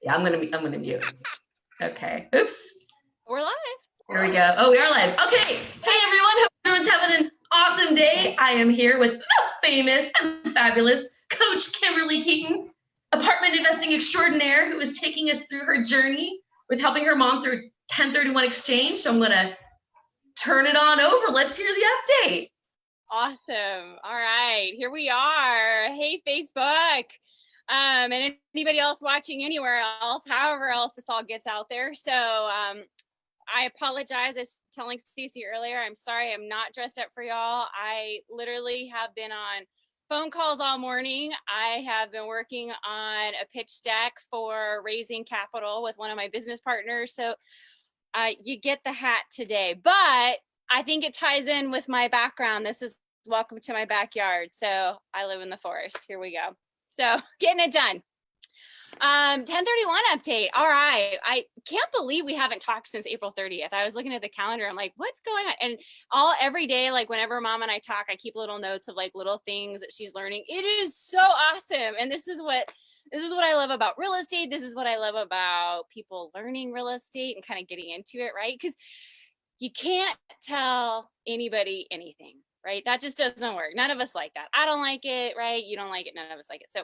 Yeah, I'm gonna mute. Okay. Oops. We're live. Here we go. Oh, we are live. Okay. Hey everyone. Hope everyone's having an awesome day. I am here with the famous and fabulous Coach KimBerly Keyton, apartment investing extraordinaire, who is taking us through her journey with helping her mom through 1031 exchange. So I'm gonna turn it on over. Let's hear the update. Awesome. All right, here we are. Hey, Facebook. And anybody else watching anywhere else, however else this all gets out there. So I apologize. I was telling Stacey earlier, I'm sorry I'm not dressed up for y'all. I literally have been on phone calls all morning. I have been working on a pitch deck for raising capital with one of my business partners. So you get the hat today, but I think it ties in with my background. This is welcome to my backyard. So I live in the forest. Here we go. So getting it done. 1031 update. All right. I can't believe we haven't talked since April 30th. I was looking at the calendar. I'm like, what's going on? And every day, like whenever mom and I talk, I keep little notes of like little things that she's learning. It is so awesome. And this is what I love about real estate. This is what I love about people learning real estate and kind of getting into it, right? Because you can't tell anybody anything, right? That just doesn't work. None of us like that. I don't like it, right? You don't like it. None of us like it. So,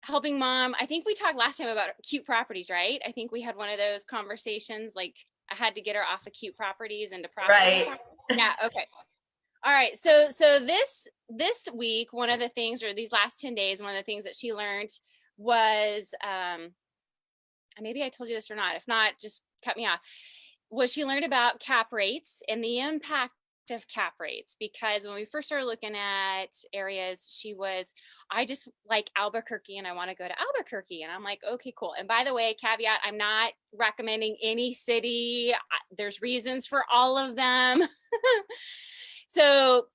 helping mom. I think we talked last time about cute properties, right? I think we had one of those conversations. Like I had to get her off of cute properties into property. Right. Yeah. Okay. All right. So this week, one of the things, or these last 10 days, one of the things that she learned was, maybe I told you this or not. If not, just cut me off. Was she learned about cap rates and the impact of cap rates, because when we first started looking at areas, I just like Albuquerque and I want to go to Albuquerque. And I'm like, okay, cool. And by the way, caveat, I'm not recommending any city. There's reasons for all of them. So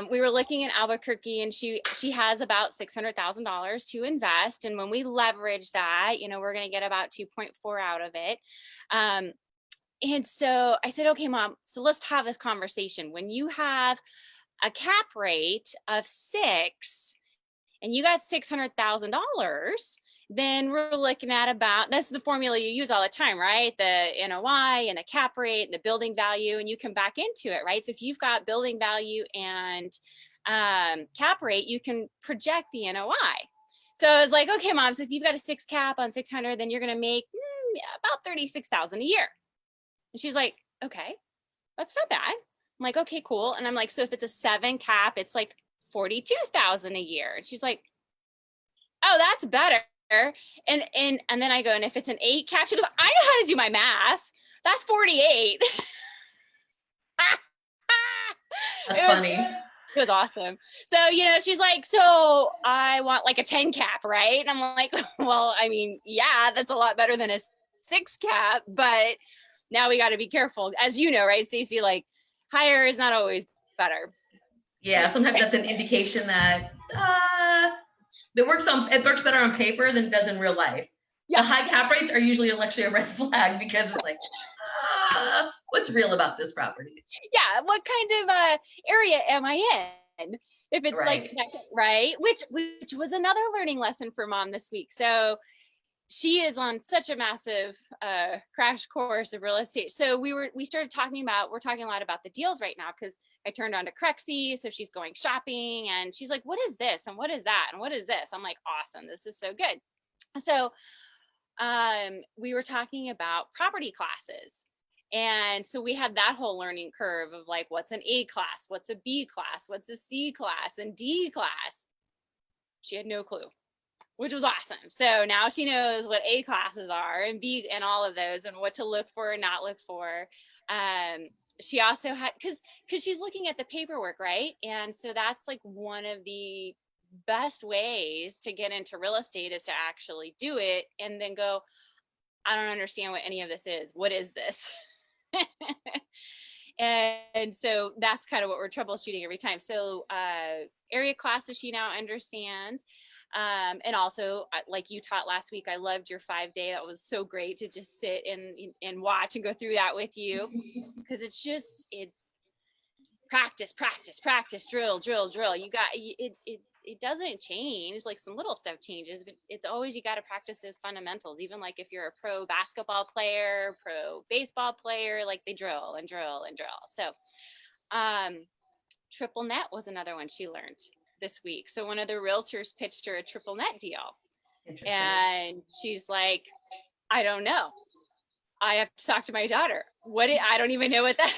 we were looking at Albuquerque, and she has about $600,000 to invest. And when we leverage that, we're going to get about 2.4 out of it. And so I said, okay, mom, so let's have this conversation. When you have a cap rate of 6 and you got $600,000, then we're looking at that's the formula you use all the time, right? The NOI and the cap rate and the building value, and you can back into it, right? So if you've got building value and cap rate, you can project the NOI. So I was like, okay, mom, so if you've got a 6 cap on 600, then you're going to make about $36,000 a year. And she's like, okay, that's not bad. I'm like, okay, cool. And I'm like, so if it's a 7 cap, it's like $42,000 a year. And she's like, oh, that's better. And then I go, and if it's an 8 cap, she goes, I know how to do my math. That's 48. That's funny. It was awesome. So, she's like, so I want like a 10 cap, right? And I'm like, well, I mean, yeah, that's a lot better than a 6 cap, but now we got to be careful. As you know, right, Stacey, like higher is not always better. Yeah, sometimes that's an indication that it works better on paper than it does in real life. Yeah. The high cap rates are usually actually a red flag, because it's like, what's real about this property? Yeah, what kind of area am I in? If it's right. Like, right, which was another learning lesson for mom this week. So she is on such a massive crash course of real estate. So we're talking a lot about the deals right now, because I turned on to Crexy. So she's going shopping and she's like, what is this? And what is that? And what is this? I'm like, awesome. This is so good. So we were talking about property classes. And so we had that whole learning curve of like, what's an A class? What's a B class? What's a C class and D class? She had no clue, which was awesome. So now she knows what A classes are and B and all of those, and what to look for and not look for. She also had, because she's looking at the paperwork, right? And so that's like one of the best ways to get into real estate, is to actually do it and then go, I don't understand what any of this is. What is this? And so that's kind of what we're troubleshooting every time. So area classes she now understands. And also, like you taught last week, I loved your 5-day. That was so great to just sit and watch and go through that with you, because it's practice, drill. You got it. it doesn't change. Like some little stuff changes, but it's always, you got to practice those fundamentals. Even like if you're a pro basketball player, pro baseball player, like they drill and drill and drill. So triple net was another one she learned this week. So one of the realtors pitched her a triple net deal. And she's like, I don't know. I have to talk to my daughter. I don't even know what that,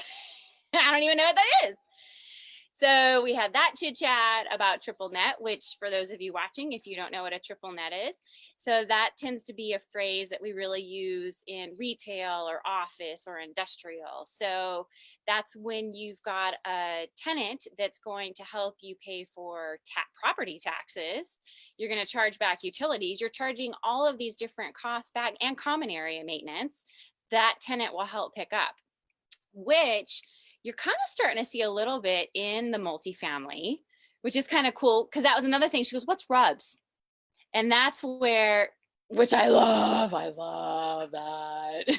I don't even know what that is. So we had that chit chat about triple net, which for those of you watching, if you don't know what a triple net is, so that tends to be a phrase that we really use in retail or office or industrial. So that's when you've got a tenant that's going to help you pay for property taxes. You're going to charge back utilities. You're charging all of these different costs back and common area maintenance that tenant will help pick up, which you're kind of starting to see a little bit in the multifamily, which is kind of cool. Cause that was another thing. She goes, what's RUBS? And that's where, which I love that.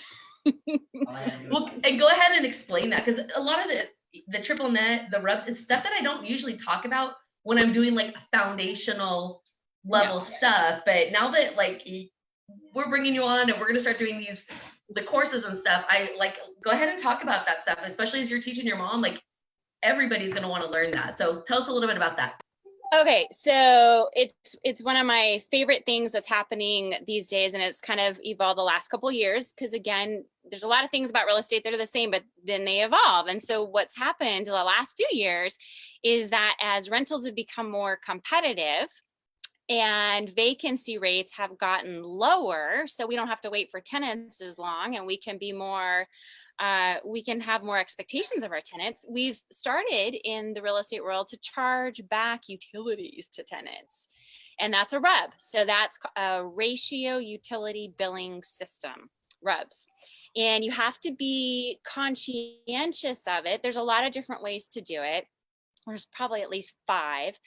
Well, and go ahead and explain that. Cause a lot of the triple net, the RUBS, is stuff that I don't usually talk about when I'm doing like foundational level stuff. But now that like we're bringing you on and we're going to start doing the courses and stuff, I like, go ahead and talk about that stuff, especially as you're teaching your mom, like everybody's going to want to learn that. So tell us a little bit about that. Okay. So it's one of my favorite things that's happening these days. And it's kind of evolved the last couple of years. Cause again, there's a lot of things about real estate that are the same, but then they evolve. And so what's happened in the last few years is that as rentals have become more competitive, and vacancy rates have gotten lower, so we don't have to wait for tenants as long, and we can be more, we can have more expectations of our tenants. We've started in the real estate world to charge back utilities to tenants, and that's a RUB. So that's a ratio utility billing system, RUBs. And you have to be conscientious of it. There's a lot of different ways to do it. There's probably at least 5.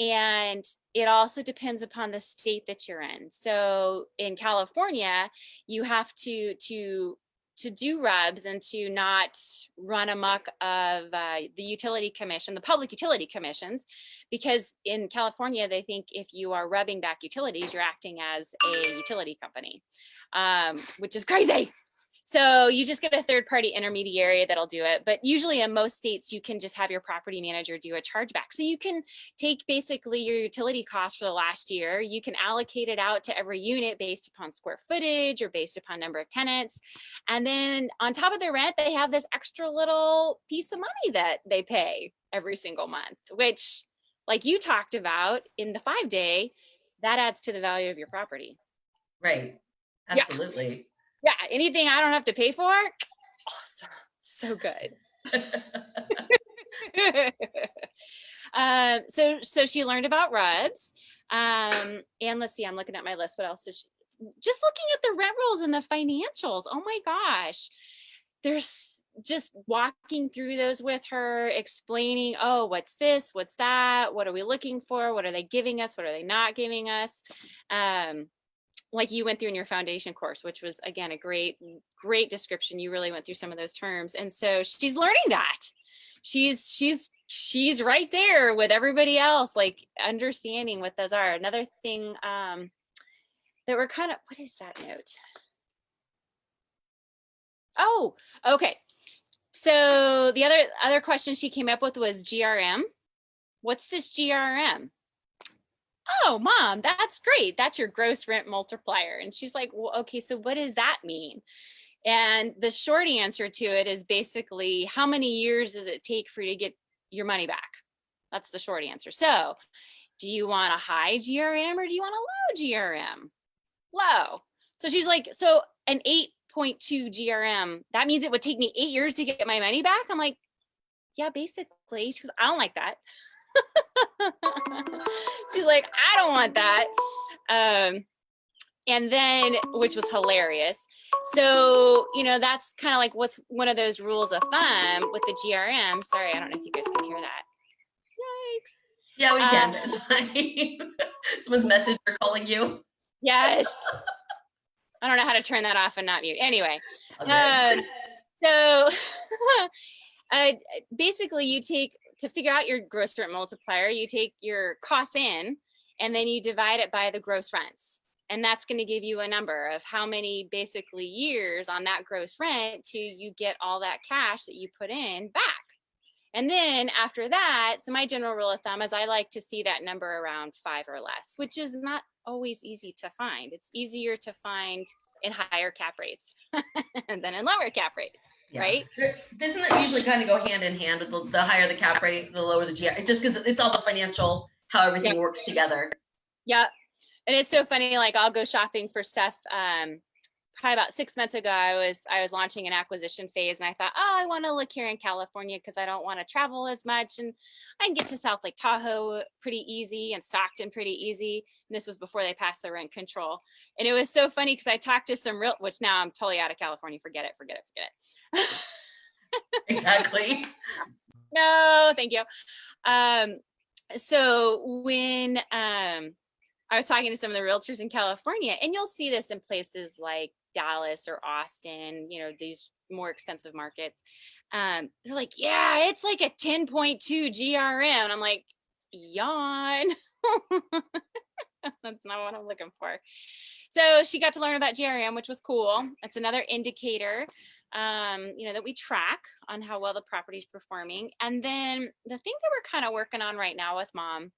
And it also depends upon the state that you're in. So in California, you have to do RUBs and to not run amok of the utility commission, the public utility commissions, because in California, they think if you are rubbing back utilities, you're acting as a utility company, which is crazy. So you just get a third-party intermediary that'll do it. But usually in most states, you can just have your property manager do a chargeback. So you can take basically your utility cost for the last year. You can allocate it out to every unit based upon square footage or based upon number of tenants. And then on top of their rent, they have this extra little piece of money that they pay every single month, which, like you talked about in the 5-day, that adds to the value of your property. Right. Absolutely. Yeah, anything I don't have to pay for, awesome, so good. So she learned about RUBs, and let's see, I'm looking at my list. What else just looking at the rent rolls and the financials. Oh my gosh, there's just walking through those with her, explaining, oh, what's this, what's that, what are we looking for, what are they giving us, what are they not giving us. Like you went through in your foundation course, which was, again, a great description. You really went through some of those terms. And so she's learning that. She's right there with everybody else, like understanding what those are. Another thing that we're kind of, what is that note? Oh, okay. So the other question she came up with was GRM. What's this GRM? Oh, Mom, that's great. That's your gross rent multiplier. And she's like, well, okay, so what does that mean? And the short answer to it is basically, how many years does it take for you to get your money back? That's the short answer. So do you want a high GRM or do you want a low GRM? Low. So she's like, so an 8.2 GRM, that means it would take me 8 years to get my money back? I'm like, yeah, basically. She goes, I don't like that. She's like, I don't want that. And then, which was hilarious. So, that's kind of like what's one of those rules of thumb with the GRM. Sorry, I don't know if you guys can hear that. Yikes. Yeah, we can. It's fine. Someone's message or calling you. Yes. I don't know how to turn that off and not mute. Anyway, Okay. so basically you take to figure out your gross rent multiplier, you take your costs in and then you divide it by the gross rents. And that's going to give you a number of how many basically years on that gross rent till you get all that cash that you put in back. And then after that, so my general rule of thumb is I like to see that number around 5 or less, which is not always easy to find. It's easier to find in higher cap rates than in lower cap rates, right? Doesn't it usually kind of go hand in hand with the higher the cap rate, the lower the GI? Just because it's all the financial, how everything works together. Yeah. And it's so funny, like I'll go shopping for stuff. Probably about 6 months ago, I was launching an acquisition phase, and I thought, oh, I want to look here in California because I don't want to travel as much, and I can get to South Lake Tahoe pretty easy and Stockton pretty easy. And this was before they passed the rent control, and it was so funny because I talked to some real, which now I'm totally out of California. Forget it. Exactly. No, thank you. So when I was talking to some of the realtors in California, and you'll see this in places like Dallas or Austin, you know, these more expensive markets. They're like, yeah, it's like a 10.2 GRM. And I'm like, yawn. That's not what I'm looking for. So she got to learn about GRM, which was cool. It's another indicator, you know, that we track on how well the property's performing. And then the thing that we're kind of working on right now with Mom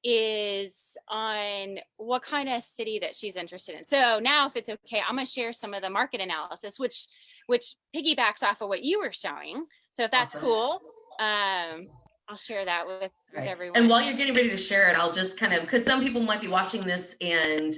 is on what kind of city that she's interested in. So now, if it's okay, I'm going to share some of the market analysis, which piggybacks off of what you were showing. So if that's cool, I'll share that with everyone. And while you're getting ready to share it, I'll just kind of, because some people might be watching this and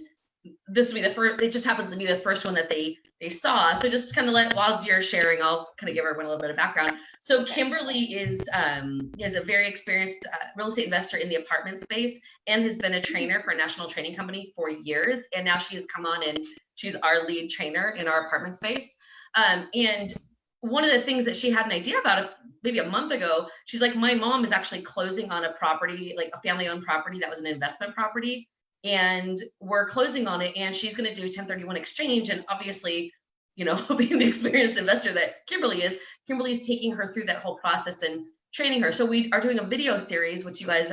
this will be the first, it just happens to be the first one that they saw. So just kind of while you're sharing, I'll kind of give everyone a little bit of background. So KimBerly is a very experienced real estate investor in the apartment space and has been a trainer for a national training company for years. And now she has come on and she's our lead trainer in our apartment space. And one of the things that she had an idea about maybe a month ago, she's like, my mom is actually closing on a property, like a family owned property that was an investment property. And we're closing on it, and she's going to do a 1031 exchange. And obviously, you know, being the experienced investor that KimBerly is taking her through that whole process and training her. So we are doing a video series, which you guys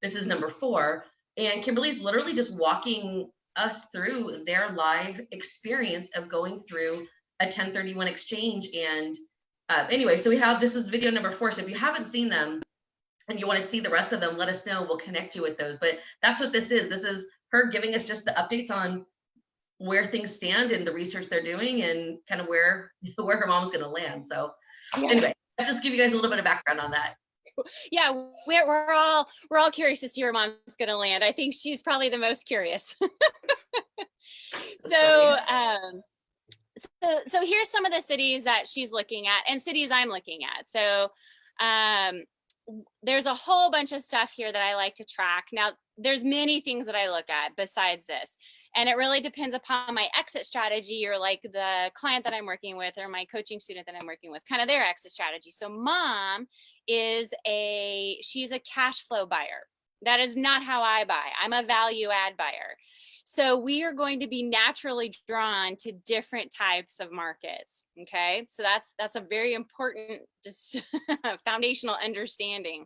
this is number 4. And KimBerly's literally just walking us through their live experience of going through a 1031 exchange. And anyway, so this is video number 4. So if you haven't seen them, and you want to see the rest of them, let us know. We'll connect you with those. But that's what this is. This is her giving us just the updates on where things stand and the research they're doing and kind of where her mom's going to land. So anyway, I'll just give you guys a little bit of background on that. Yeah, we're all curious to see where mom's going to land. I think she's probably the most curious. So here's some of the cities that she's looking at and cities I'm looking at. So there's a whole bunch of stuff here that I like to track. Now, there's many things that I look at besides this, and it really depends upon my exit strategy or like the client that I'm working with or my coaching student that I'm working with, kind of their exit strategy. So Mom she's a cash flow buyer. That is not how I buy. I'm a value add buyer. So we are going to be naturally drawn to different types of markets. Okay. So that's a very important foundational understanding.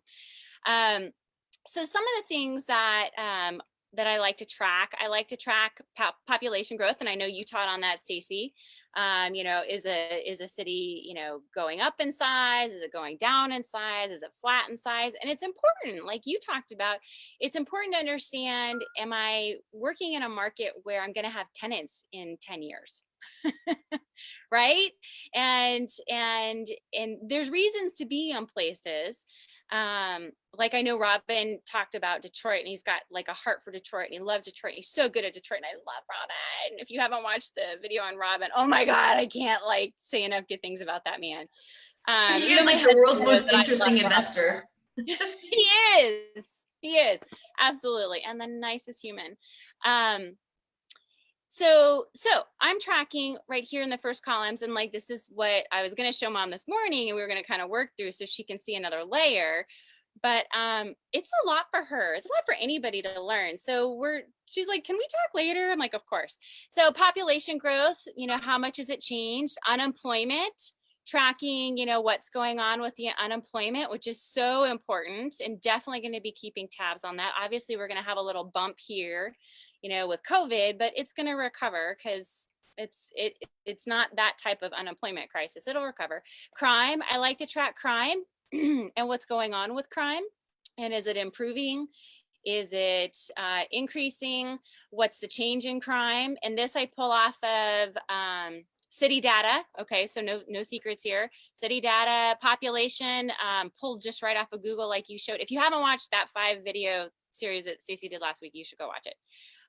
So some of the things that I like to track, population growth. And I know you taught on that, Stacy. You know, is a city, you know, going up in size? Is it going down in size? Is it flat in size? And it's important, like you talked about, it's important to understand, am I working in a market where I'm going to have tenants in 10 years? Right? And there's reasons to be in places. Like I know Robin talked about Detroit, and he's got like a heart for Detroit, and he loves Detroit. He's so good at Detroit, and I love Robin. If you haven't watched the video on Robin, oh my God, I can't like say enough good things about that man. He is like the world's most interesting investor. He is absolutely, and the nicest human. So I'm tracking right here in the first columns, and like this is what I was going to show Mom this morning, and we were going to kind of work through so she can see another layer. But it's a lot for her. It's a lot for anybody to learn. So she's like, can we talk later? I'm like, of course. So population growth, you know, how much has it changed? Unemployment tracking, what's going on with the unemployment, which is so important, and definitely going to be keeping tabs on that. Obviously, we're going to have a little bump here, with COVID, but it's going to recover because it's not that type of unemployment crisis. It'll recover. Crime, I like to track crime and what's going on with crime. And is it improving? Is it increasing? What's the change in crime? And this I pull off of city data. Okay, so no secrets here. City data, population, pulled just right off of Google, like you showed. If you haven't watched that 5-video series that Stacey did last week, you should go watch it.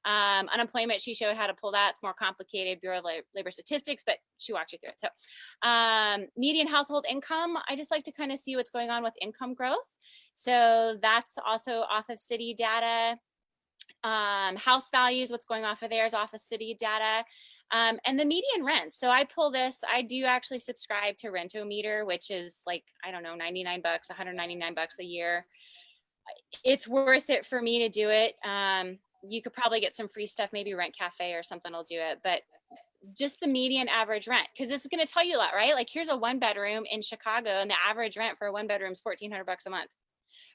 Unemployment, she showed how to pull that. It's more complicated, Bureau of Labor Statistics, but she walked you through it. So median household income, I just like to kind of see what's going on with income growth. So that's also off of city data. House values, what's going off of there is off of city data. And the median rent. So I pull this, I do actually subscribe to Rentometer, which is like, I don't know, $99, $199 a year. It's worth it for me to do it. You could probably get some free stuff, maybe Rent Cafe or something will do it, but just the median average rent, because this is going to tell you a lot, right? Like here's a 1-bedroom in Chicago and the average rent for a 1-bedroom is $1,400 a month,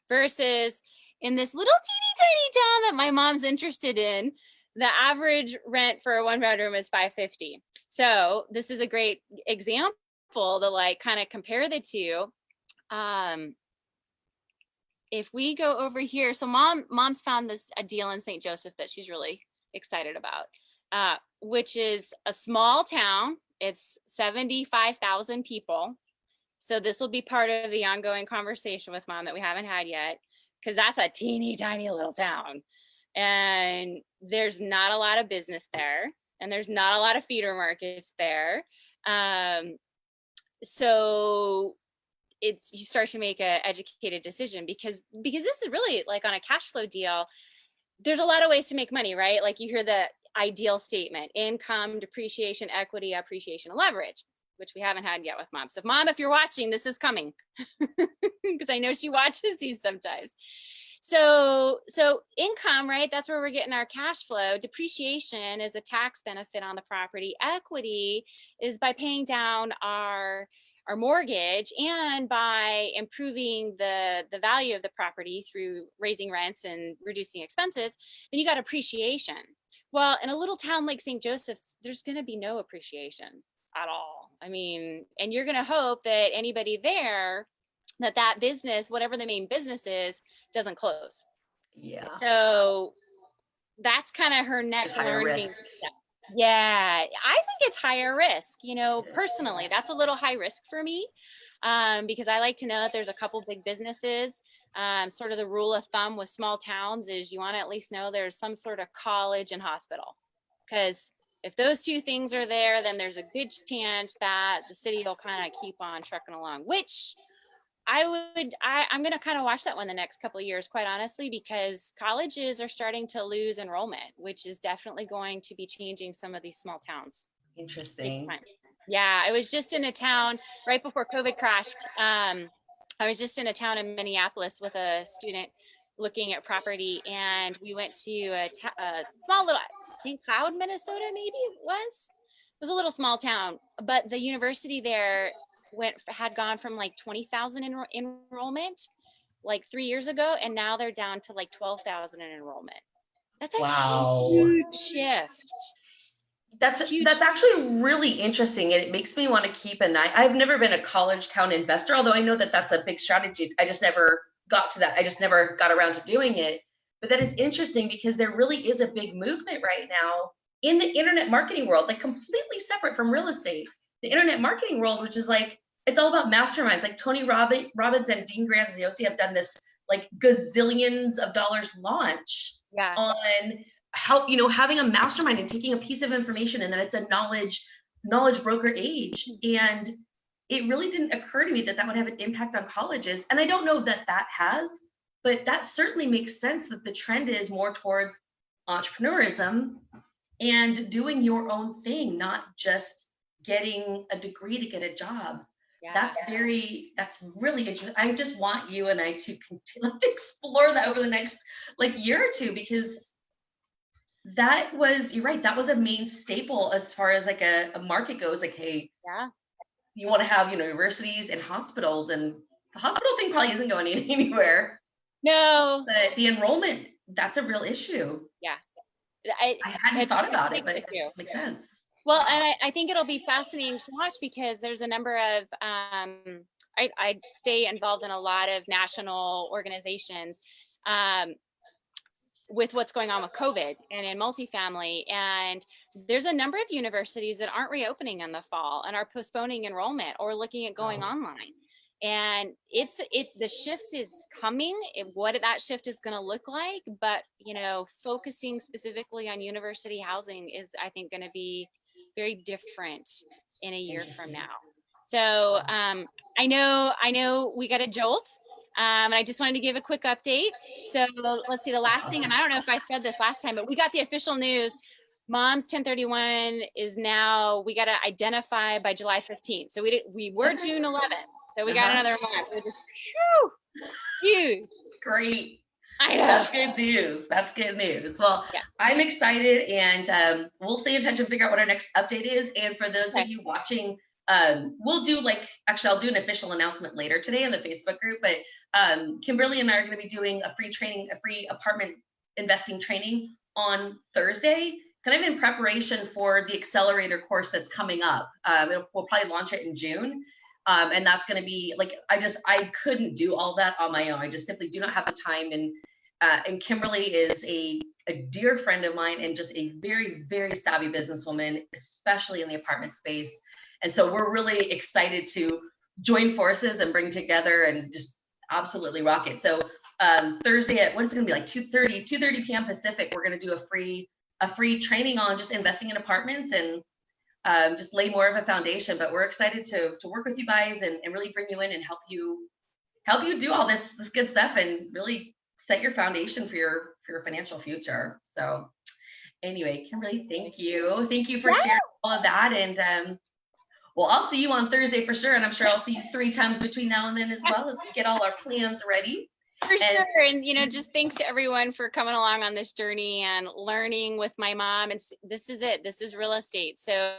versus in this little teeny tiny town that my mom's interested in, the average rent for a 1-bedroom is $550. So this is a great example to like kind of compare the two. If we go over here, so mom's found a deal in St. Joseph that she's really excited about, which is a small town. It's 75,000 people. So this will be part of the ongoing conversation with mom that we haven't had yet, because that's a teeny tiny little town. And there's not a lot of business there, and there's not a lot of feeder markets there. So you start to make an educated decision, because this is really like on a cash flow deal. There's a lot of ways to make money, right? Like you hear the ideal statement: income, depreciation, equity, appreciation, and leverage, which we haven't had yet with mom. So mom, if you're watching, this is coming, because I know she watches these sometimes. So income, right? That's where we're getting our cash flow. Depreciation is a tax benefit on the property. Equity is by paying down our mortgage and by improving the value of the property through raising rents and reducing expenses. Then you got appreciation. Well, in a little town like St. Joseph's, there's going to be no appreciation at all. I mean, and you're going to hope that anybody there, that business, whatever the main business is, doesn't close. Yeah. So that's kind of her next learning step. Yeah, I think it's higher risk, personally. That's a little high risk for me, because I like to know that there's a couple big businesses. Sort of the rule of thumb with small towns is you want to at least know there's some sort of college and hospital, because if those two things are there, then there's a good chance that the city will kind of keep on trucking along, which I'm going to kind of watch that one the next couple of years, quite honestly, because colleges are starting to lose enrollment, which is definitely going to be changing some of these small towns. Interesting. Yeah, I was just in a town right before COVID crashed. I was just in a town in Minneapolis with a student looking at property, and we went to a small little, I think Cloud, Minnesota, maybe it was. It was a little small town, but the university there had gone from like 20,000 enrollment like 3 years ago, and now they're down to like 12,000 in enrollment. That's a huge shift. That's actually really interesting, and it makes me want to keep an eye. I've never been a college town investor, although I know that that's a big strategy. I just never got to that. I just never got around to doing it. But that is interesting, because there really is a big movement right now in the internet marketing world, like completely separate from real estate. The internet marketing world, which is like, it's all about masterminds. Like Tony Robbins and Dean Graziosi have done this like gazillions of dollars launch on how, having a mastermind and taking a piece of information, and then it's a knowledge broker age. And it really didn't occur to me that would have an impact on colleges. And I don't know that has, but that certainly makes sense that the trend is more towards entrepreneurism and doing your own thing, not just getting a degree to get a job. That's really interesting. I just want you and I to continue to explore that over the next year or two, because you're right, that was a main staple as far as like a market goes. Like, hey, you want to have universities and hospitals, and the hospital thing probably isn't going anywhere. No. But the enrollment, that's a real issue. Yeah. I hadn't thought about it, but it makes sense. Well, and I think it'll be fascinating to watch because there's a number of, I stay involved in a lot of national organizations with what's going on with COVID and in multifamily. And there's a number of universities that aren't reopening in the fall and are postponing enrollment or looking at going online. And the shift is coming, what that shift is going to look like, but focusing specifically on university housing is, I think, going to be very different in a year from now. So I know we got a jolt, and I just wanted to give a quick update. So let's see, the last thing, and I don't know if I said this last time, but we got the official news. Mom's 1031 is now, we got to identify by July 15th. So we were June 11th. So we got another month. We're just huge. Great. I know. That's good news. That's good news. Well, yeah. I'm excited, and we'll stay in touch and figure out what our next update is. And for those of you watching, we'll do I'll do an official announcement later today in the Facebook group, but KimBerly and I are going to be doing a free apartment investing training on Thursday, kind of in preparation for the accelerator course that's coming up. We'll probably launch it in June. And that's going to be I couldn't do all that on my own. I just simply do not have the time. And KimBerly is a dear friend of mine and just a very, very savvy businesswoman, especially in the apartment space. And so we're really excited to join forces and bring together and just absolutely rock it. So Thursday at, what is it going to be, like 2:30 p.m. Pacific, we're going to do a free training on just investing in apartments and just lay more of a foundation. But we're excited to work with you guys and really bring you in and help you do all this good stuff and really set your foundation for your financial future. So anyway, KimBerly, thank you for sharing all of that. And well, I'll see you on Thursday for sure, and I'm sure I'll see you 3 times between now and then as well, as we get all our plans ready. For sure. And, just thanks to everyone for coming along on this journey and learning with my mom. And this is it. This is real estate. So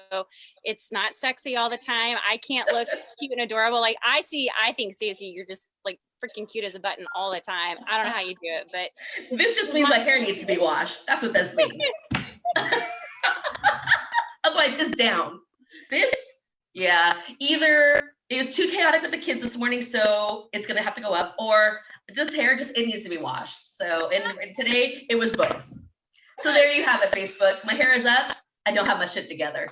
it's not sexy all the time. I can't look cute and adorable. Like I think, Stacey, you're just like freaking cute as a button all the time. I don't know how you do it, but this just means my hair needs to be washed. That's what this means. Otherwise, it's down. Either it was too chaotic with the kids this morning, so it's going to have to go up, or this hair it needs to be washed. So, and today it was both. So there you have it, Facebook. My hair is up. I don't have my shit together,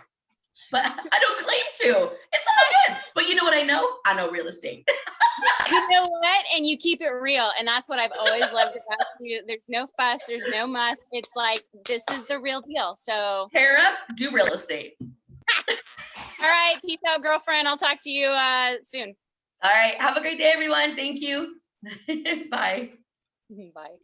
but I don't claim to. It's all good. But you know what I know? I know real estate. You know what? And you keep it real. And that's what I've always loved about you. There's no fuss. There's no muss. It's like, this is the real deal. So hair up, do real estate. All right. Peace out, girlfriend. I'll talk to you soon. All right. Have a great day, everyone. Thank you. Bye. Bye.